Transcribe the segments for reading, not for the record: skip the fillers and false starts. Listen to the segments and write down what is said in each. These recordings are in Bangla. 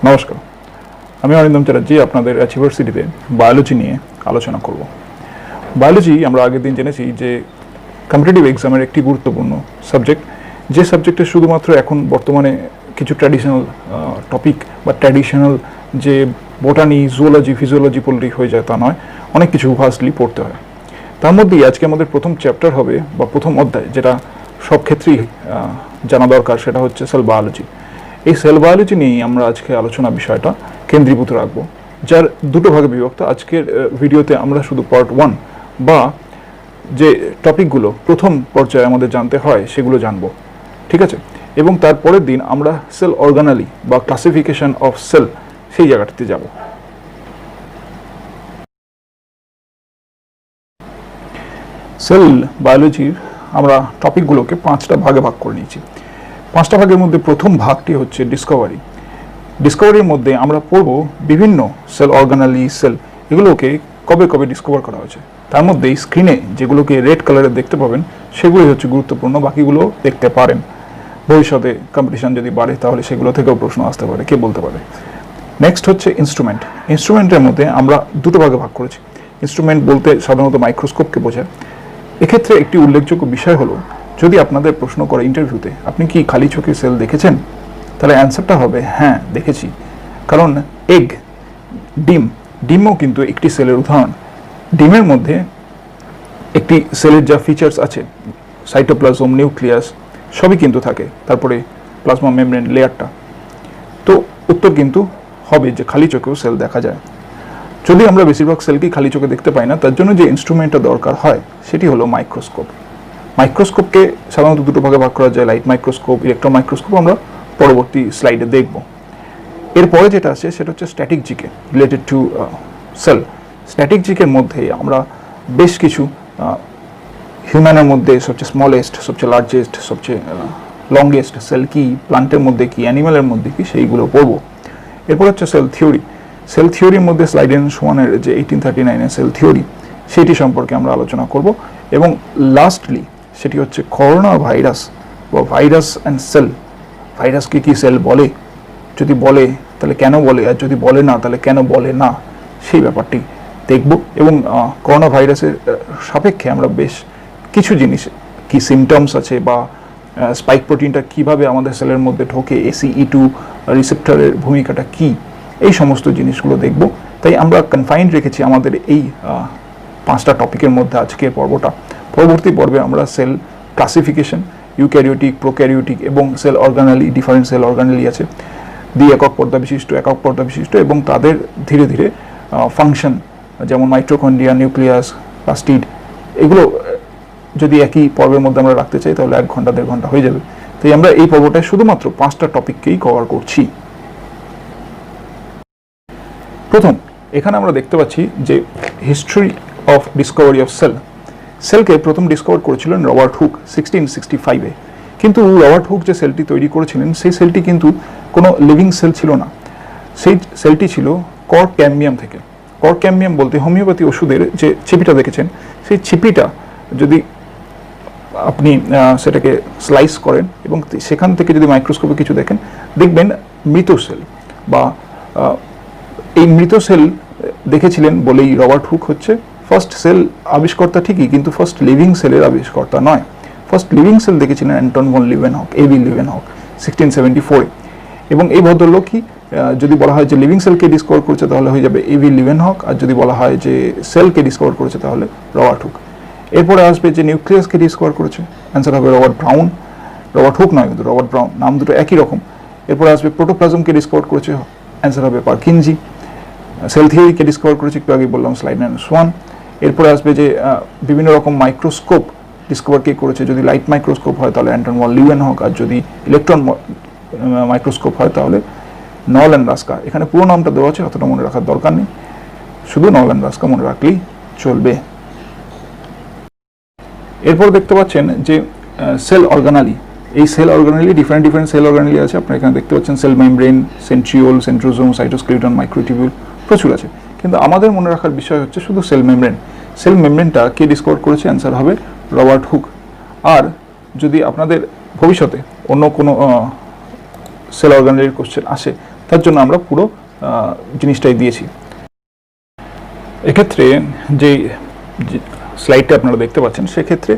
নমস্কার, আমি অরিন্দম চ্যাটার্জি আপনাদের ইউনিভার্সিটিতে বায়োলজি নিয়ে আলোচনা করব। বায়োলজি আমরা আগের দিন জেনেছি যে কম্পিটিটিভ এক্সামের একটি গুরুত্বপূর্ণ সাবজেক্ট, যে সাবজেক্টে শুধুমাত্র এখন বর্তমানে কিছু ট্র্যাডিশনাল টপিক বা ট্র্যাডিশনাল যে বোটানি, জুওলজি, ফিজিওলজি পড়লেই হয়ে যায় তা নয়, অনেক কিছু ভাস্টলি পড়তে হয়। তার মধ্যেই আজকে আমাদের প্রথম চ্যাপ্টার হবে বা প্রথম অধ্যায়, যেটা সব ক্ষেত্রেই জানা দরকার, সেটা হচ্ছে সেল বায়োলজি। এই সেল বায়োলজি নিয়েই আমরা আজকে আলোচনা বিষয়টা কেন্দ্রীভূত রাখবো, যার দুটো ভাগে বিভক্ত। আজকের ভিডিওতে আমরা শুধু পার্ট 1 বা যে টপিকগুলো প্রথম পর্যায়ে আমাদের জানতে হয় সেগুলো জানবো, ঠিক আছে? এবং তারপরের দিন আমরা সেল অর্গানালি বা ক্লাসিফিকেশন অফ সেল সেই জায়গাটাতে যাব। সেল বায়োলজির আমরা টপিকগুলোকে 5টা ভাগে ভাগ করে নিয়েছি। 5টা ভাগের মধ্যে প্রথম ভাগটি হচ্ছে ডিসকভারি। ডিসকভারির মধ্যে আমরা পড়ব বিভিন্ন সেল অর্গানালি, সেল এগুলোকে কবে কবে ডিসকভার করা হয়েছে। তার মধ্যে স্ক্রিনে যেগুলোকে রেড কালারে দেখতে পাবেন সেগুলোই হচ্ছে গুরুত্বপূর্ণ, বাকিগুলো দেখতে পারেন। ভবিষ্যতে কম্পিটিশন যদি বাড়ে তাহলে সেগুলো থেকেও প্রশ্ন আসতে পারে, কে বলতে পারে। নেক্সট হচ্ছে ইনস্ট্রুমেন্ট। ইনস্ট্রুমেন্টের মধ্যে আমরা দুটো ভাগে ভাগ করেছি। ইনস্ট্রুমেন্ট বলতে সাধারণত মাইক্রোস্কোপকে বোঝায়। এক্ষেত্রে একটি উল্লেখযোগ্য বিষয় হলো, যদি আপনাদের প্রশ্ন করে ইন্টারভিউতে আপনি কি খালি চোখে সেল দেখেছেন, তাহলে অ্যান্সারটা হবে হ্যাঁ দেখেছি। কারণ এগ, ডিমও কিন্তু একটি সেলের উদাহরণ। ডিমের মধ্যে একটি সেলের যা ফিচার্স আছে, সাইটোপ্লাজম, নিউক্লিয়াস সবই কিন্তু থাকে, তারপরে প্লাজমা মেমব্রেন লেয়ারটা। তো উত্তর কিন্তু হবে যে খালি চোখেও সেল দেখা যায়। যদি আমরা বেশিরভাগ সেলকেই খালি চোখে দেখতে পাই না, তার জন্য যে ইনস্ট্রুমেন্টটা দরকার হয় সেটি হলো মাইক্রোস্কোপ। মাইক্রোস্কোপকে সাধারণত দুটো ভাগে ভাগ করা যায়, লাইট মাইক্রোস্কোপ, ইলেকট্রন মাইক্রোস্কোপ। আমরা পরবর্তী স্লাইডে দেখব। এরপরে যেটা আছে সেটা হচ্ছে static GK, related to cell. Static জিকের মধ্যে আমরা বেশ কিছু হিউম্যানের মধ্যে সবচেয়ে স্মলেস্ট, সবচেয়ে লার্জেস্ট, সবচেয়ে লংগেস্ট সেল কি, প্লান্টের মধ্যে কি, অ্যানিম্যালের মধ্যে কি, সেইগুলো পড়ব। এরপর হচ্ছে সেল থিওরি। সেল থিওরির মধ্যে স্লাইডেনশোয়ানের যে 1839 সেল থিওরি, সেটি সম্পর্কে আমরা আলোচনা করব। এবং লাস্টলি সেটি হচ্ছে করোনা ভাইরাস বা ভাইরাস অ্যান্ড সেল। ভাইরাসকে কি সেল বলে, যদি বলে তাহলে কেন বলে, আর যদি বলে না তাহলে কেন বলে না, সেই ব্যাপারটি দেখব। এবং করোনা ভাইরাসের সাপেক্ষে আমরা বেশ কিছু জিনিস, কি সিমটমস আছে বা স্পাইক প্রোটিনটা কিভাবে আমাদের সেলের মধ্যে ঢোকে, ACE2 রিসেপ্টরের ভূমিকাটা কি, এই সমস্ত জিনিসগুলো দেখব। তাই আমরা কনফাইন্ড রেখেছি আমাদের এই 5টা টপিকের মধ্যে আজকের পর্বটা। পরবর্তী পর্বে আমরা সেল ক্লাসিফিকেশন, ইউক্যারিওটিক, প্রোক্যারিওটিক এবং sell organelle, different sell organelle আছে, একক পর্দা বিশিষ্ট, একক পর্দা বিশিষ্ট, এবং তাদের ধীরে ধীরে ফাংশন, যেমন মাইটোকন্ড্রিয়া, নিউক্লিয়াস, প্লাস্টিড, এগুলো যদি একই পর্বের মধ্যে আমরা রাখতে চাই তাহলে 1 ঘন্টা 1.5 ঘন্টা হয়ে যাবে। তাই আমরা এই পর্বটায় শুধুমাত্র 5টা টপিককেই কভার করছি। প্রথম, এখানে আমরা দেখতে পাচ্ছি যে history of discovery of cell. সেলকে প্রথম ডিসকভার করেছিলেন রবার্ট হুক 1665-এ। কিন্তু রবার্ট হুক যে সেলটি তৈরি করেছিলেন সেই সেলটি কিন্তু কোনো লিভিং সেল ছিল না। সেই সেলটি ছিল কর্ক ক্যাম্বিয়াম থেকে। কর্ক ক্যাম্বিয়াম বলতে হোমিওপ্যাথি ওষুধের যে ছিপিটা দেখেছেন, সেই ছিপিটা যদি আপনি সেটাকে স্লাইস করেন এবং সেখান থেকে যদি মাইক্রোস্কোপে কিছু দেখেন, দেখবেন মৃত সেল। বা এই মৃত সেল দেখেছিলেন বলেই রবার্ট হুক হচ্ছে ফার্স্ট সেল আবিষ্কর্তা ঠিকই, কিন্তু ফার্স্ট লিভিং সেলের আবিষ্কর্তা নয়। ফার্স্ট লিভিং সেল দেখেছিলেন Anton van Leeuwenhoek, AB Leeuwenhoek 1674-এ। এবং এই ভদ্রলোকই, যদি বলা হয় যে লিভিং সেলকে ডিসকভার করেছে তাহলে হয়ে যাবে AB লিউয়েনহক, আর যদি বলা হয় যে সেলকে ডিসকভার করেছে তাহলে রবার্ট হুক। এরপরে আসবে যে নিউক্লিয়াসকে ডিসকভার করেছে, অ্যান্সার হবে রবার্ট ব্রাউন। রবার্ট হুক নয় কিন্তু রবার্ট ব্রাউন, নাম দুটো একই রকম। এরপরে আসবে প্রোটোপ্লাজমকে ডিসকভার করেছে, অ্যান্সার হবে পারকিনজি। সেল থিওরিকে ডিসকভার করেছে, একটু আগে বললাম, স্লাইডেনশোয়ান। এরপরে আসবে যে বিভিন্ন রকম মাইক্রোস্কোপ ডিসকভার কে করেছে, যদি লাইট মাইক্রোস্কোপ হয় তাহলে অ্যান্টন ভন লিউয়েনহক, আর যদি ইলেকট্রন মাইক্রোস্কোপ হয় তাহলে নরল্যান্ড রাস্কা। এখানে পুরো নামটা দেওয়া আছে, অতটা মনে রাখার দরকার নেই, শুধু নরল্যান্ড রাস্কা মনে রাখলেই চলবে। এরপর দেখতে পাচ্ছেন যে সেল অর্গানালি। এই sell organelle different sell organelle আছে। আপনারা এখানে দেখতে পাচ্ছেন cell membrane, centriole, centrosome, cytoskeleton, microtubule, প্রচুর আছে। কিন্তু আমাদের মনে রাখার বিষয় হচ্ছে শুধু সেল মেমব্রেন। সেল মেমব্রেনটা কে ডিসকভার করেছে, অ্যান্সার হবে রবার্ট হুক। আর যদি আপনাদের ভবিষ্যতে অন্য কোনো সেল অর্গানালির কোশ্চেন আসে তার জন্য আমরা পুরো জিনিসটাই দিয়েছি। এক্ষেত্রে যে স্লাইডটা আপনারা দেখতে পাচ্ছেন সেক্ষেত্রে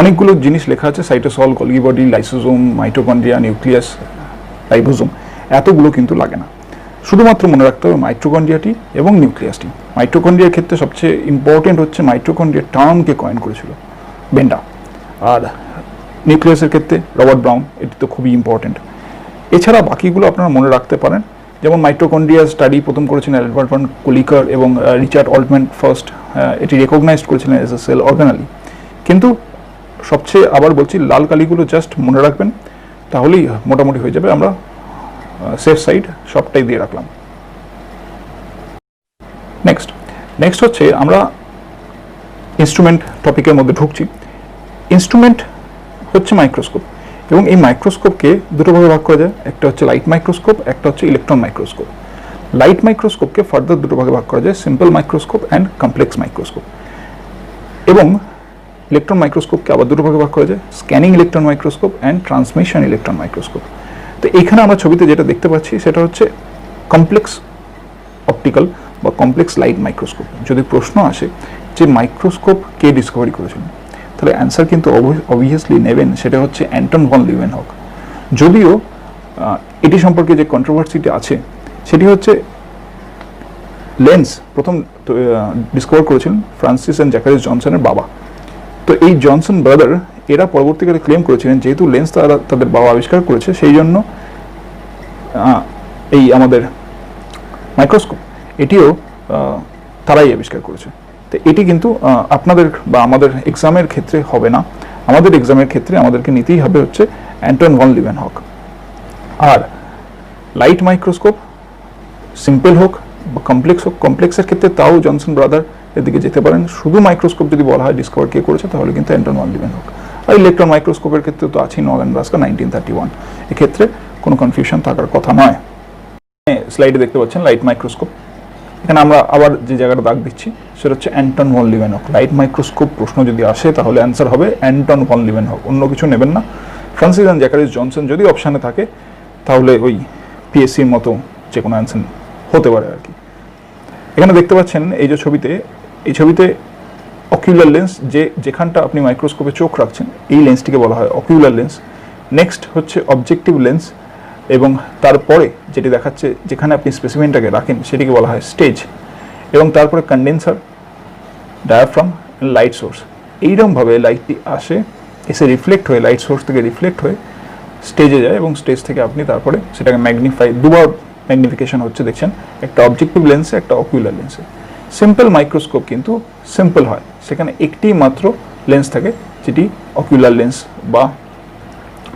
অনেকগুলো জিনিস লেখা আছে, cytosol, Golgi body, lysosome, mitochondria, nucleus, ribosome, এতগুলো কিন্তু লাগে না। শুধুমাত্র মনে রাখতে হবে মাইটোকন্ড্রিয়াটি এবং নিউক্লিয়াসটি। মাইটোকন্ড্রিয়ার ক্ষেত্রে সবচেয়ে ইম্পর্টেন্ট হচ্ছে মাইটোকন্ড্রিয়ার টার্মকে কয়েন করেছিল বেন্ডা, আর নিউক্লিয়াসের ক্ষেত্রে রবার্ট ব্রাউন, এটি তো খুবই ইম্পর্টেন্ট। এছাড়া বাকিগুলো আপনারা মনে রাখতে পারেন, যেমন মাইটোকন্ড্রিয়া স্টাডি প্রথম করেছিলেন অ্যালবার্ট ভন কোলিকার এবং রিচার্ড অল্টম্যান ফার্স্ট, এটি রেকগনাইজড করেছিলেন এজ এ সেল অর্গানালি। কিন্তু সবচেয়ে আবার বলছি, লাল কালিগুলো জাস্ট মনে রাখবেন, তাহলেই মোটামুটি হয়ে যাবে। আমরা সেফ সাইড সবটাই দিয়ে রাখলাম। নেক্সট হচ্ছে আমরা ইনস্ট্রুমেন্ট টপিকের মধ্যে ঢুকছি। ইনস্ট্রুমেন্ট হচ্ছে মাইক্রোস্কোপ, এবং এই মাইক্রোস্কোপকে দুটো ভাগে ভাগ করা যায়, একটা হচ্ছে লাইট মাইক্রোস্কোপ, একটা হচ্ছে ইলেকট্রন মাইক্রোস্কোপ। লাইট মাইক্রোস্কোপকে ফার্দার দুটো ভাগে ভাগ করা যায়, simple microscope and complex microscope. এবং ইলেকট্রন মাইক্রোস্কোপকে আবার দুটো ভাগে ভাগ করা যায়, scanning electron microscope and transmission electron microscope. তো এইখানে আমরা ছবিতে যেটা দেখতে পাচ্ছি সেটা হচ্ছে কমপ্লেক্স অপটিক্যাল বা কমপ্লেক্স লাইট মাইক্রোস্কোপ। যদি প্রশ্ন আসে যে মাইক্রোস্কোপ কে ডিসকভারি করেছিলেন, তাহলে অ্যান্সার কিন্তু অবভিয়াসলি নেবেন, সেটা হচ্ছে অ্যান্টন ভন লিউয়েনহক। যদিও এটি সম্পর্কে যে কন্ট্রোভার্সিটি আছে সেটি হচ্ছে লেন্স প্রথম ডিসকভার করেছিলেন ফ্রান্সিস অ্যান্ড জ্যাকারিস জনসনের বাবা। তো এই জনসন ব্রাদার এরা পরবর্তীকালে ক্লেম করেছিলেন যেহেতু লেন্স তাদের বাবা আবিষ্কার করেছে, সেই জন্য এই আমাদের মাইক্রোস্কোপ এটিও তারাই আবিষ্কার করেছে। তো এটি কিন্তু আপনাদের বা আমাদের এক্সামের ক্ষেত্রে হবে না। আমাদের এক্সামের ক্ষেত্রে আমাদেরকে নিতেই হবে হচ্ছে অ্যান্টন ভন লিউয়েনহক। আর লাইট মাইক্রোস্কোপ সিম্পল হোক বা কমপ্লেক্স হোক, কমপ্লেক্সের ক্ষেত্রে তাও জনসন ব্রাদার এদিকে যেতে পারেন। শুধু মাইক্রোস্কোপ যদি বলা হয় ডিসকভার কে করেছে, তাহলে কিন্তু অ্যান্টন ভন লিউয়েনহক। আর ইলেকট্রন মাইক্রোস্কোপের ক্ষেত্রে তো আছেই নর্ম্যান ব্রাস্কা 1931। এক্ষেত্রে কোনো কনফিউশন থাকার কথা নয়। স্লাইডে দেখতে পাচ্ছেন লাইট মাইক্রোস্কোপ। এখানে আমরা আবার যে জায়গাটা দাগ দিচ্ছি সেটা হচ্ছে Anton van Leeuwenhoek. Light microscope প্রশ্ন যদি আসে তাহলে অ্যান্সার হবে অ্যান্টন ভন লিউয়েনহক, অন্য কিছু নেবেন না। ফ্রান্সিস অ্যান্ড জ্যাকারিস জনসন যদি অপশানে থাকে তাহলে ওই পিএসসির মতো যে কোনো অ্যান্সার হতে পারে আর কি। এখানে দেখতে পাচ্ছেন এই যে এই ছবিতে অকিউলার লেন্স, যেখানটা আপনি মাইক্রোস্কোপে চোখ রাখছেন এই লেন্সটিকে বলা হয় অকিউলার লেন্স। নেক্সট হচ্ছে অবজেক্টিভ লেন্স, এবং তারপরে যেটি দেখাচ্ছে যেখানে আপনি স্পেসিমেনটাকে রাখেন সেটিকে বলা হয় স্টেজ, এবং তারপরে কন্ডেন্সার, ডায়াফ্রাম, লাইট সোর্স। এইরকমভাবে লাইটটি এসে রিফ্লেক্ট হয়ে, লাইট সোর্স থেকে রিফ্লেক্ট হয়ে স্টেজে যায়, এবং স্টেজ থেকে আপনি তারপরে সেটাকে দুবার ম্যাগনিফিকেশন হচ্ছে দেখছেন, একটা অবজেক্টিভ লেন্সে, একটা অকিউলার লেন্সে। সিম্পল মাইক্রোস্কোপ কিন্তু সিম্পল হয়, সেখানে একটি মাত্র লেন্স থাকে যেটি অকিউলার লেন্স বা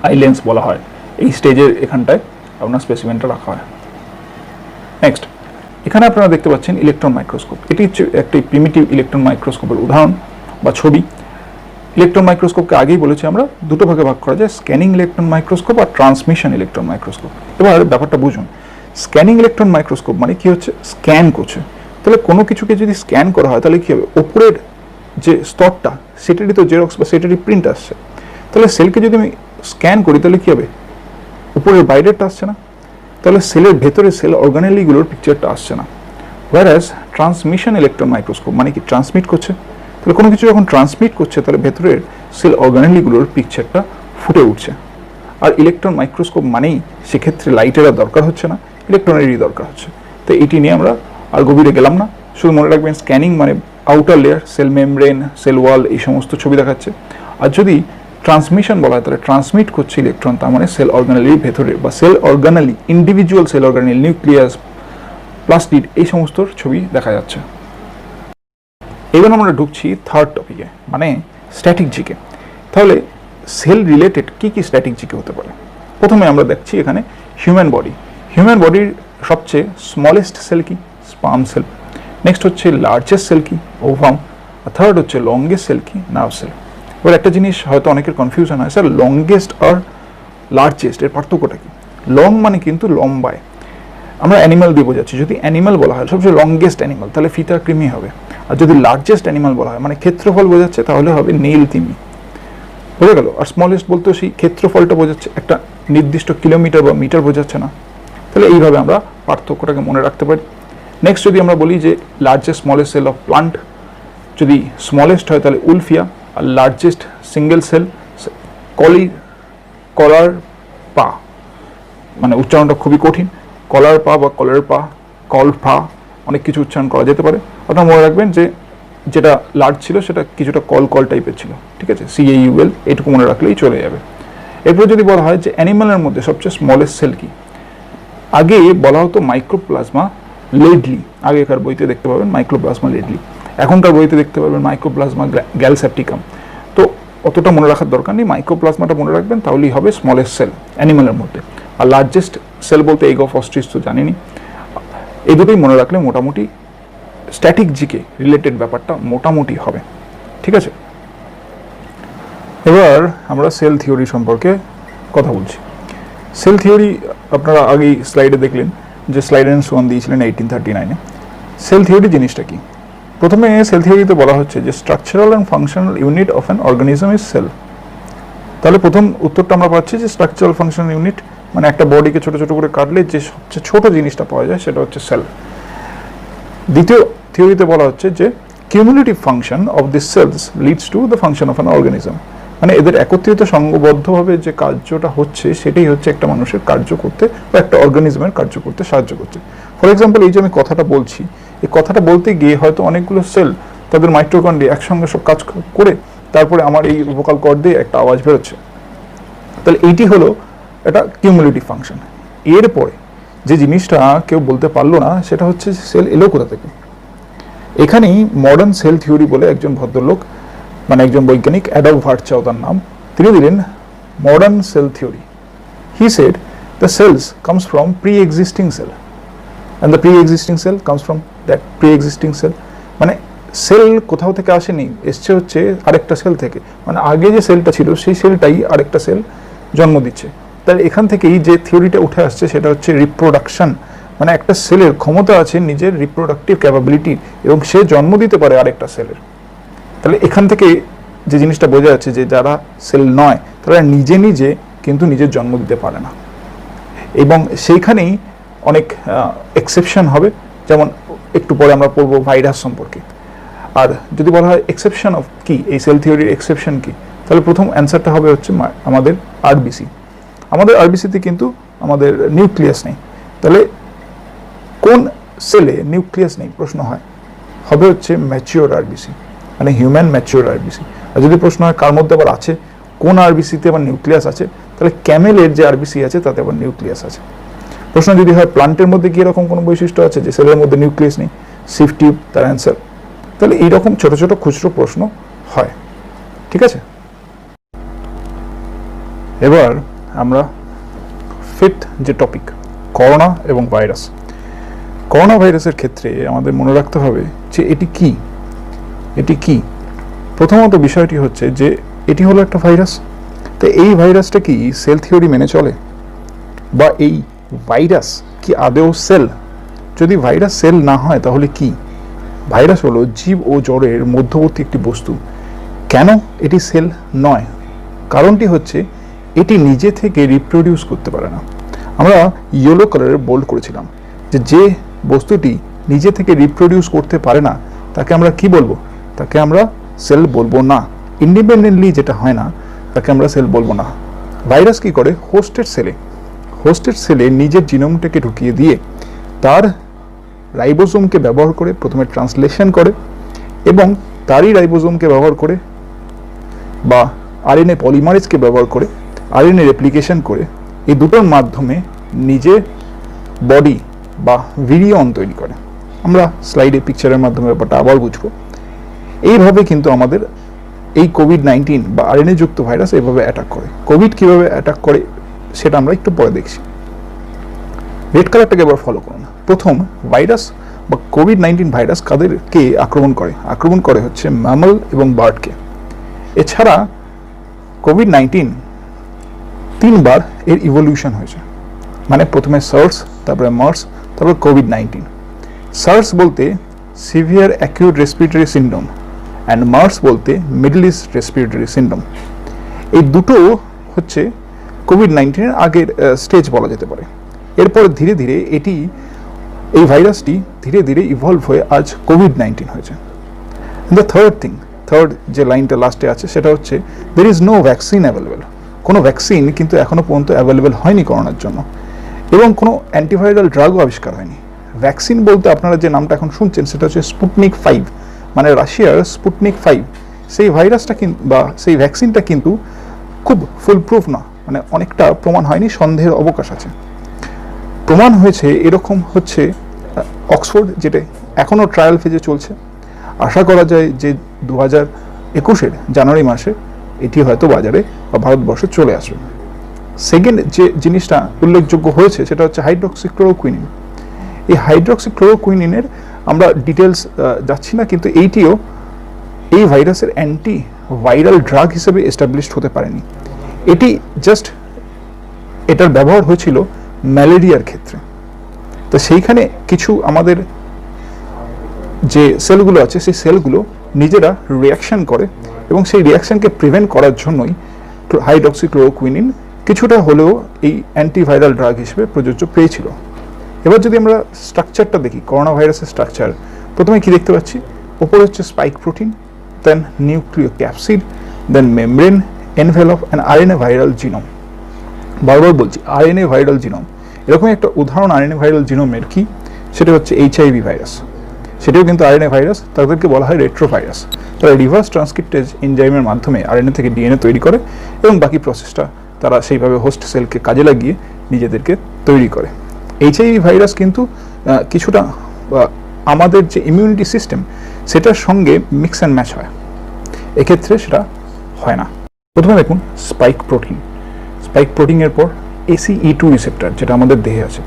আই লেন্স বলা হয়। এই স্টেজের এখানটায় আপনার স্পেসিমেনটা রাখা হয়। নেক্সট, এখানে আপনারা দেখতে পাচ্ছেন ইলেকট্রন মাইক্রোস্কোপ। এটি হচ্ছে একটি প্রিমিটিভ ইলেকট্রন মাইক্রোস্কোপের উদাহরণ বা ছবি। ইলেকট্রন মাইক্রোস্কোপকে আগেই বলেছি আমরা দুটো ভাগে ভাগ করা যায়, স্ক্যানিং ইলেকট্রন মাইক্রোস্কোপ আর ট্রান্সমিশন ইলেকট্রন মাইক্রোস্কোপ। এবার ব্যাপারটা বুঝুন, স্ক্যানিং ইলেকট্রন মাইক্রোস্কোপ মানে কি হচ্ছে, স্ক্যান করছে। তাহলে কোনো কিছুকে যদি স্ক্যান করা হয় তাহলে কি হবে, ওপরের যে স্তরটা সেটারই তো জেরক্স বা সেটারই প্রিন্ট আসছে। তাহলে সেলকে যদি আমি স্ক্যান করি তাহলে কি হবে, উপরের বাইরেরটা আসছে না, তাহলে সেলের ভেতরে সেল অর্গানেলিগুলোর পিকচারটা আসছে না। ওয়ারাস ট্রান্সমিশন ইলেকট্রন মাইক্রোস্কোপ মানে কি, ট্রান্সমিট করছে। তাহলে কোনো কিছু যখন ট্রান্সমিট করছে তাহলে ভেতরের সেল অর্গানেলিগুলোর পিকচারটা ফুটে উঠছে। আর ইলেকট্রন মাইক্রোস্কোপ মানেই সেক্ষেত্রে লাইটের আর দরকার হচ্ছে না, ইলেকট্রনেরই দরকার হচ্ছে। তো এটি নিয়ে আমরা আর গভীরে গেলাম না, শুধু মনে রাখবেন স্ক্যানিং মানে outer layer, cell membrane, cell wall, এই সমস্ত ছবি দেখাচ্ছে। আর যদি ট্রান্সমিশন বলা হয় তাহলে ট্রান্সমিট করছে ইলেকট্রন, তার মানে সেল অর্গানালির ভেতরে বা cell organelle, individual cell organelle, nucleus, plastid, এই সমস্ত ছবি দেখা যাচ্ছে। এবার আমরা ঢুকছি থার্ড টপিকে, মানে স্ট্যাটিক জিকে। তাহলে সেল রিলেটেড কি কি স্ট্যাটিক জিকে হতে পারে? প্রথমে আমরা দেখছি এখানে হিউম্যান বডি। হিউম্যান বডির সবচেয়ে স্মলেস্ট সেল কি, স্পার্ম সেল। নেক্সট হচ্ছে লার্জেস্ট সেল কি, ওভাম। আর থার্ড হচ্ছে লংগেস্ট সেল কি, নার্ভ সেল। এবার একটা জিনিস হয়তো অনেকের কনফিউশন হয়, স্যার লংগেস্ট আর লার্জেস্ট এর পার্থক্যটা কি? লং মানে কিন্তু লম্বায়, আমরা অ্যানিমাল দিয়ে বোঝাচ্ছি। যদি অ্যানিমাল বলা হয় সবচেয়ে লংগেস্ট অ্যানিমাল, তাহলে ফিতা কৃমি হবে। আর যদি লার্জেস্ট অ্যানিমাল বলা হয় মানে ক্ষেত্রফল বোঝাচ্ছে, তাহলে হবে নীল তিমি। বোঝা গেল? আর স্মলেস্ট বলতে সেই ক্ষেত্রফলটা বোঝাচ্ছে, একটা নির্দিষ্ট কিলোমিটার বা মিটার বোঝাচ্ছে না। তাহলে এইভাবে আমরা পার্থক্যটাকে মনে রাখতে পারি। নেক্সট যদি আমরা বলি যে largest smallest cell of plant, যদি স্মলেস্ট হয় তাহলে উলফিয়া, আর largest single cell Caulerpa, মানে উচ্চারণটা খুবই কঠিন, কলার পা বা কলের পা, কলফা, অনেক কিছু উচ্চারণ করা যেতে পারে। ওটা মনে রাখবেন যে যেটা লার্জ ছিল সেটা কিছুটা কল টাইপের ছিল, ঠিক আছে, CAUL, এইটুকু মনে রাখলেই চলে যাবে। এরপর যদি বলা হয় যে অ্যানিমালের মধ্যে সবচেয়ে স্মলেস্ট সেল কি, আগে বলা হতো মাইক্রোপ্লাজমা লেডলি, আগেকার বইতে দেখতে পাবেন মাইক্রোপ্লাজমা লেডলি, এখনকার বইতে দেখতে পাবেন মাইক্রোপ্লাজমা গ্যালসেপ্টিকাম। তো অতটা মনে রাখার দরকার নেই, মাইক্রোপ্লাজমাটা মনে রাখবেন, তাহলেই হবে স্মলেস্ট সেল অ্যানিমালের মধ্যে। আর লার্জেস্ট সেল বলতে এগ অফ অস্ট্রিচ তো জানিনি, এই দুটোই মনে রাখলে মোটামুটি স্ট্যাটিক জিকে রিলেটেড ব্যাপারটা মোটামুটি হবে, ঠিক আছে। এবার আমরা সেল থিওরি সম্পর্কে কথা বলছি। সেল থিওরি আপনারা আগেই স্লাইডে দেখলেন যে স্লাইডেন্স ওয়ান দিয়েছিলেন 1839-এ। সেল থিওরি জিনিসটা কি? প্রথমে সেল থিওরিতে বলা হচ্ছে যে structural and functional unit of an organism is sell. তাহলে প্রথম উত্তরটা আমরা পাচ্ছি যে স্ট্রাকচারাল ফাংশনাল ইউনিট মানে একটা বডিকে ছোট ছোট করে কাটলে যে সবচেয়ে ছোট জিনিসটা পাওয়া যায় সেটা হচ্ছে সেল। দ্বিতীয় থিওরিতে বলা হচ্ছে যে cumulative function of this cells leads to the function of an organism, মানে এদের একত্রিত সংঘবদ্ধভাবে যে কার্যটা হচ্ছে সেটাই হচ্ছে একটা মানুষের কার্য করতে বা একটা অর্গানিজমের কার্য করতে সাহায্য করছে। ফর এক্সাম্পল, এই যে আমি কথাটা বলছি, এই কথাটা বলতে গিয়ে হয়তো অনেকগুলো সেল তাদের মাইটোকন্ড্রিয়া একসঙ্গে সব কাজ করে তারপরে আমার এই ভোকাল কর্ড দিয়ে একটা আওয়াজ বেরোচ্ছে। তাহলে এইটি হলো এটা কিউমুলেটিভ ফাংশন। এরপরে যে জিনিসটা কেউ বলতে পারলো না সেটা হচ্ছে সেল এলো কোথা থেকে। এখানেই মডার্ন সেল থিওরি বলে একজন ভদ্রলোক, মানে একজন বৈজ্ঞানিক, অ্যাডলফ ভার্চাও তার নাম, তিনি দিলেন modern cell theory. He said the cells comes from pre existing cell and the pre existing cell comes from that pre existing cell. মানে সেল কোথাও থেকে আসেনি, এসছে হচ্ছে আরেকটা সেল থেকে, মানে আগে যে সেলটা ছিল সেই সেলটাই আরেকটা সেল জন্ম দিচ্ছে। তাহলে এখান থেকেই যে থিওরিটা উঠে আসছে সেটা হচ্ছে রিপ্রোডাকশন, মানে একটা সেলের ক্ষমতা আছে নিজের রিপ্রোডাক্টিভ ক্যাপাবিলিটি এবং সে জন্ম দিতে পারে আরেকটা সেলের। তাহলে এখান থেকে যে জিনিসটা বোঝা যাচ্ছে যে যারা সেল নয় তারা নিজে নিজে কিন্তু নিজের জন্ম দিতে পারে না, এবং সেইখানেই অনেক এক্সেপশন হবে, যেমন একটু পরে আমরা পড়বো ভাইরাস সম্পর্কে। আর যদি বলা হয় এক্সেপশন অফ কি, এই সেল থিওরির এক্সেপশন কি, তাহলে প্রথম অ্যান্সারটা হবে হচ্ছে আমাদের আরবিসি। আমাদের আরবিসিতে কিন্তু আমাদের নিউক্লিয়াস নেই। তাহলে কোন সেলে নিউক্লিয়াস নেই প্রশ্ন হয়, হবে হচ্ছে ম্যাচিওর আরবিসি, মানে হিউম্যান ম্যাচিওর আরবিসি। আর যদি প্রশ্ন হয় কার মধ্যে আবার আছে, কোন আরবিসিতে আবার নিউক্লিয়াস আছে, তাহলে ক্যামেলের যে আরবিসি আছে তাতে আবার নিউক্লিয়াস আছে। প্রশ্ন যদি হয় প্লান্টের মধ্যে কি এরকম কোনো বৈশিষ্ট্য আছে যে সেলের মধ্যে নিউক্লিয়াস নেই, সিভ টিউব তার অ্যান্সার। তাহলে এইরকম ছোট ছোট খুচরো প্রশ্ন হয়, ঠিক আছে। এবার আমরা ফিফথ যে টপিক, করোনা এবং ভাইরাস। করোনা ভাইরাসের ক্ষেত্রে আমাদের মনে রাখতে হবে যে এটি কি, এটি কি। প্রথমত বিষয়টি হচ্ছে যে এটি হলো একটা ভাইরাস। তো এই ভাইরাসটা কি সেল থিওরি মেনে চলে, বা এই ভাইরাস কি আদেও সেল? যদি ভাইরাস সেল না হয় তাহলে কি? ভাইরাস হলো জীব ও জড়ের মধ্যবর্তী একটি বস্তু। কেন এটি সেল নয়? কারণটি হচ্ছে এটি নিজে থেকে রিপ্রোডিউস করতে পারে না। আমরা ইয়েলো কালারের বোল্ড করেছিলাম যে যে বস্তুটি নিজে থেকে রিপ্রোডিউস করতে পারে না তাকে আমরা কি বলবো? তাকে আমরা সেল বলবো না। ইন্ডিপেন্ডেন্টলি যেটা হয় না তাকে আমরা সেল বলবো না। ভাইরাস কি করে? হোস্টেড সেলে নিজের জিনোমটাকে ঢুকিয়ে দিয়ে তার রাইবোজোমকে ব্যবহার করে প্রথমে ট্রান্সলেশন করে, এবং তারই রাইবোজোমকে ব্যবহার করে বা আরএনএ পলিমারেজকে ব্যবহার করে আরএনএ রেপ্লিকেশন করে এই দুটোর মাধ্যমে নিজে বডি বা ভিরিয়ন তৈরি করে। আমরা স্লাইডে পিকচারের মাধ্যমে ব্যাপারটা আবার বুঝবো। এইভাবে কিন্তু আমাদের এই কোভিড-19 বা আরএনএ যুক্ত ভাইরাস এইভাবে অ্যাটাক করে। কোভিড কিভাবে অ্যাটাক করে সেটা আমরা একটু পরে দেখছি। রেড কালারটাকে এবার ফলো করুন। প্রথম ভাইরাস বা কোভিড-19 ভাইরাস কাদেরকে আক্রমণ করে? আক্রমণ করে হচ্ছে ম্যামল এবং বার্ডকে। এছাড়া কোভিড-19 তিনবার এর ইভলিউশন হয়েছে, মানে প্রথমে সার্স, তারপরে মার্স, তারপরে কোভিড-19। সার্স বলতে severe acute respiratory syndrome, and MERS বলতে মিডল ইস্ট রেসপিরেটরি সিন্ড্রোম। এই দুটো হচ্ছে কোভিড-19 এর আগের স্টেজ বলা যেতে পারে। এরপর ধীরে ধীরে এই ভাইরাসটি ধীরে ধীরে ইভলভ হয়ে আজ কোভিড-19 হয়েছে। দ্য থার্ড যে লাইনটা লাস্টে আছে সেটা হচ্ছে there is no vaccine available. কোনো ভ্যাকসিন কিন্তু এখনও পর্যন্ত অ্যাভেলেবেল হয়নি করোনার জন্য, এবং কোনো অ্যান্টিভাইরাল ড্রাগও আবিষ্কার হয়নি। ভ্যাকসিন বলতে আপনারা যে নামটা এখন শুনছেন সেটা হচ্ছে স্পুটনিক 5, মানে রাশিয়ার স্পুটনিক 5। সেই ভাইরাসটা বা সেই ভ্যাকসিনটা কিন্তু খুব ফুলপ্রুফ না, মানে অনেকটা প্রমাণ হয়নি, সন্দেহের অবকাশ আছে। প্রমাণ হয়েছে এরকম হচ্ছে অক্সফোর্ড, যেটা এখনও ট্রায়াল ফেজে চলছে। আশা করা যায় যে 2021 জানুয়ারি মাসে এটি হয়তো বাজারে বা ভারতবর্ষে চলে আসবে। সেকেন্ড যে জিনিসটা উল্লেখযোগ্য হয়েছে সেটা হচ্ছে হাইড্রক্সিক্লোরোকুইনিন। এই হাইড্রক্সিক্লোরোকুইনিনের আমরা ডিটেলস যাচ্ছি না, কিন্তু এইটিও এই ভাইরাসের অ্যান্টি ভাইরাল ড্রাগ হিসেবে এস্টাবলিশড হতে পারেনি। এটি জাস্ট এটার ব্যবহার হয়েছিল ম্যালেরিয়ার ক্ষেত্রে। তো সেইখানে কিছু আমাদের যে সেলগুলো আছে সেই সেলগুলো নিজেরা রিয়াকশন করে, এবং সেই রিয়াকশনকে প্রিভেন্ট করার জন্যই হাইড্রক্সিক্লোরোকুইনিন কিছুটা হলেও এই অ্যান্টিভাইরাল ড্রাগ হিসেবে প্রযোজ্য পেয়েছিল। এবার যদি আমরা স্ট্রাকচারটা দেখি, করোনা ভাইরাসের স্ট্রাকচার, প্রথমে কি দেখতে পাচ্ছি, ওপরে হচ্ছে spike protein, then nucleocapsid, then membrane, envelope and RNA viral genome. বারবার বলছি আরএনএ ভাইরাল জিনোম। এরকম একটা উদাহরণ আরএনএ ভাইরাল জিনোমের কি, সেটা হচ্ছে HIV ভাইরাস। সেটাও কিন্তু আরএনএ ভাইরাস, তাদেরকে বলা হয় রেট্রোভাইরাস। তারা রিভার্স ট্রান্সক্রিপ্টেজ এনজাইমের মাধ্যমে আরএনএ থেকে ডিএনএ তৈরি করে, এবং বাকি প্রসেসটা তারা সেইভাবে হোস্ট সেলকে কাজে লাগিয়ে নিজেদেরকে তৈরি করে। HIV ভাইরাস কিন্তু কিছুটা আমাদের যে ইমিউনিটি সিস্টেম সেটার সঙ্গে মিক্স অ্যান্ড ম্যাচ হয়, এক্ষেত্রে সেটা হয় না। প্রথমে দেখুন স্পাইক প্রোটিন। স্পাইক প্রোটিনের পর ACE2 রিসেপ্টর, যেটা আমাদের দেহে আছে।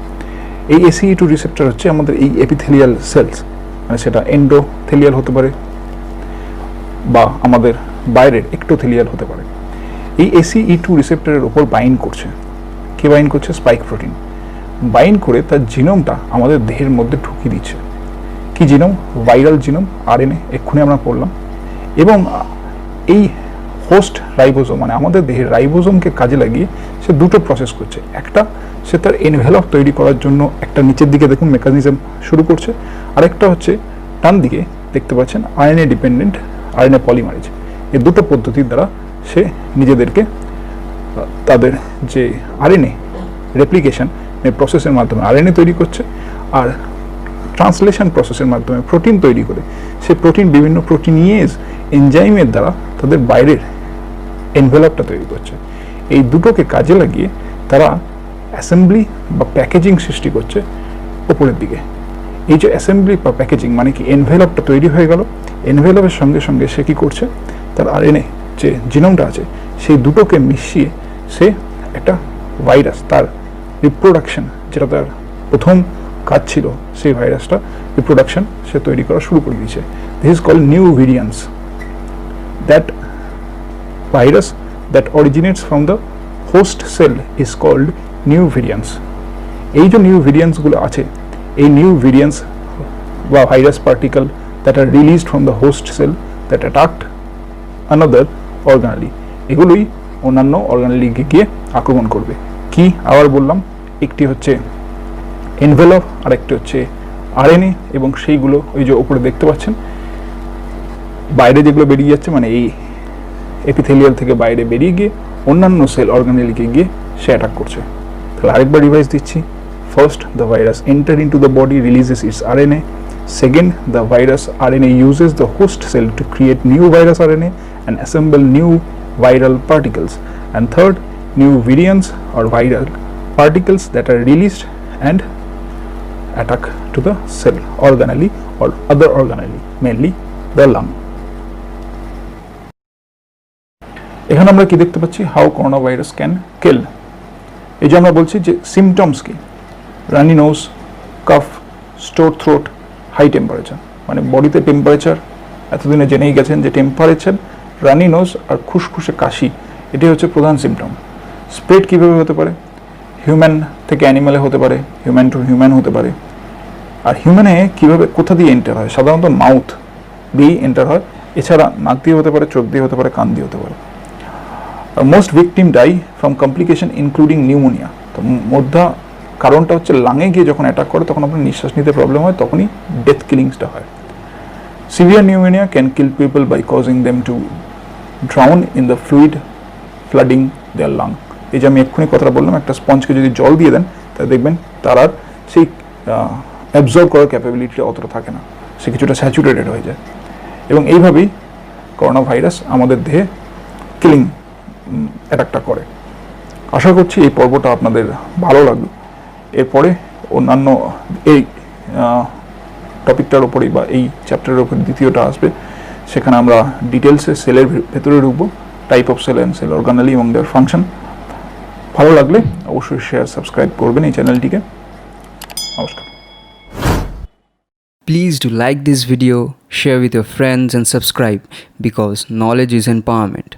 এই ACE2 রিসেপ্টর হচ্ছে আমাদের এই এপিথেলিয়াল সেলস, মানে সেটা এন্ডোথেলিয়াল হতে পারে বা আমাদের বাইরের এক্টোথেলিয়াল হতে পারে। এই ACE2 রিসেপ্টরের উপর বাইন্ড করছে। কে বাইন্ড করছে? Spike protein. বাইন্ড করে তার জিনোমটা আমাদের দেহের মধ্যে ঢুকিয়ে দিচ্ছে। কি জিনোম? ভাইরাল জিনোম, আরএনএ, এক্ষুনি আমরা পড়লাম। এবং এই হোস্ট রাইবোজোম, মানে আমাদের দেহের রাইবোজোমকে কাজে লাগিয়ে সে দুটো প্রসেস করছে। একটা, সে তার এনভেলপ তৈরি করার জন্য একটা নিচের দিকে দেখুন মেকানিজম শুরু করছে, আরেকটা হচ্ছে ডান দিকে দেখতে পাচ্ছেন আরএনএ ডিপেন্ডেন্ট আরএনএ পলিমারেজ। এই দুটো পদ্ধতির দ্বারা সে নিজেদেরকে তাদের যে আরএনএ রেপ্লিকেশন প্রসেসের মাধ্যমে আরএনএ তৈরি করছে, আর ট্রান্সলেশন প্রসেসের মাধ্যমে প্রোটিন তৈরি করে সে প্রোটিন বিভিন্ন প্রোটিনিয়েজ এনজাইমের দ্বারা তাদের বাইরের এনভেলপটা তৈরি করছে। এই দুটোকে কাজে লাগিয়ে তারা অ্যাসেম্বলি বা প্যাকেজিং সৃষ্টি করছে ওপরের দিকে। এই যে অ্যাসেম্বলি বা প্যাকেজিং মানে কি, এনভেলপটা তৈরি হয়ে গেল, এনভেলপের সঙ্গে সঙ্গে সে কী করছে, তার আরএনএ যে জিনোমটা আছে সেই দুটোকে মিশিয়ে সে একটা ভাইরাস, তার রিপ্রোডাকশন, যেটা তার প্রথম কাজ ছিল, সেই ভাইরাসটা রিপ্রোডাকশন সে তৈরি করা শুরু করে দিয়েছে। This is called new variants. That virus that originates from the host cell is called new variants. এই যে নিউ ভেরিয়েন্টসগুলো আছে, এই নিউ ভেরিয়েন্টস বা virus particle that are released from the host cell that attacked another organelle, এগুলোই অন্যান্য অর্গানালিকে গিয়ে আক্রমণ করবে। কি আবার বললাম, একটি হচ্ছে এনভেলপ, আর একটি হচ্ছে আরএনএ, এবং সেইগুলো ওই যে উপরে দেখতে পাচ্ছেন বাইরে যেগুলো বেরিয়ে যাচ্ছে, মানে এই এপিথেলিয়াল থেকে বাইরে বেরিয়ে গিয়ে অন্যান্য সেল অর্গানালিকে গিয়ে সে অ্যাটাক করছে। তাহলে আরেকবার রিভাইজ দিচ্ছি। First, the virus enter into the body, releases it's RNA. Second, the virus RNA uses the host cell to create new virus RNA and assemble new viral particles. And third, new variants or viral particles that are released and attack to the cell organelle or other organelle, mainly the lung. এখানে আমরা কি দেখতে পাচ্ছি? How corona virus can kill. এই যে আমরা বলছি যে সিমটমস কি, runny nose, cough, sore throat, high temperature, মানে বডিতে টেম্পারেচার এতদিনে জেনেই গেছেন যে টেম্পারেচার, রানি নোজ আর খুসখুসে কাশি, এটি হচ্ছে প্রধান সিমটম। স্প্রেড কীভাবে হতে পারে? হিউম্যান থেকে অ্যানিম্যালে হতে পারে, হিউম্যান টু হিউম্যান হতে পারে। আর হিউম্যানে কীভাবে, কোথা দিয়ে এন্টার হয়? সাধারণত মাউথ দিয়েই এন্টার হয়, এছাড়া নাক দিয়ে হতে পারে, চোখ দিয়ে হতে পারে, কান দিয়ে হতে পারে। Most victim die from complication including pneumonia. তো কারণটা হচ্ছে লাঙে গিয়ে যখন অ্যাটাক করে তখন আপনার নিঃশ্বাস নিতে প্রবলেম হয়, তখনই ডেথ কিলিংসটা হয়। Severe pneumonia can kill people by causing them to drown in the fluid flooding their lung. এই যে আমি এক্ষুনি কথাটা বললাম, একটা স্পঞ্জকে যদি জল দিয়ে দেন তাহলে দেখবেন তার আর সেই অ্যাবজর্ব করার ক্যাপাবিলিটি অতটা থাকে না, সে কিছুটা স্যাচুরেটেড হয়ে যায়। এবং এইভাবেই করোনা ভাইরাস আমাদের দেহে কিলিং অ্যাটাকটা করে। আশা করছি এই পর্বটা আপনাদের ভালো লাগলো। এরপরে অন্যান্য এই টপিকটার ওপরেই বা এই চ্যাপ্টারের ওপরে দ্বিতীয়টা আসবে, সেখানে আমরা ডিটেলসে সেলের ভেতরে ঢুকবো, type of cell and cell organelle এবং দেয়ার ফাংশন। ভালো লাগলে অবশ্যই শেয়ার সাবস্ক্রাইব করবেন এই চ্যানেলটিকে। নমস্কার। Please do like this video, share with your friends and subscribe because knowledge is empowerment.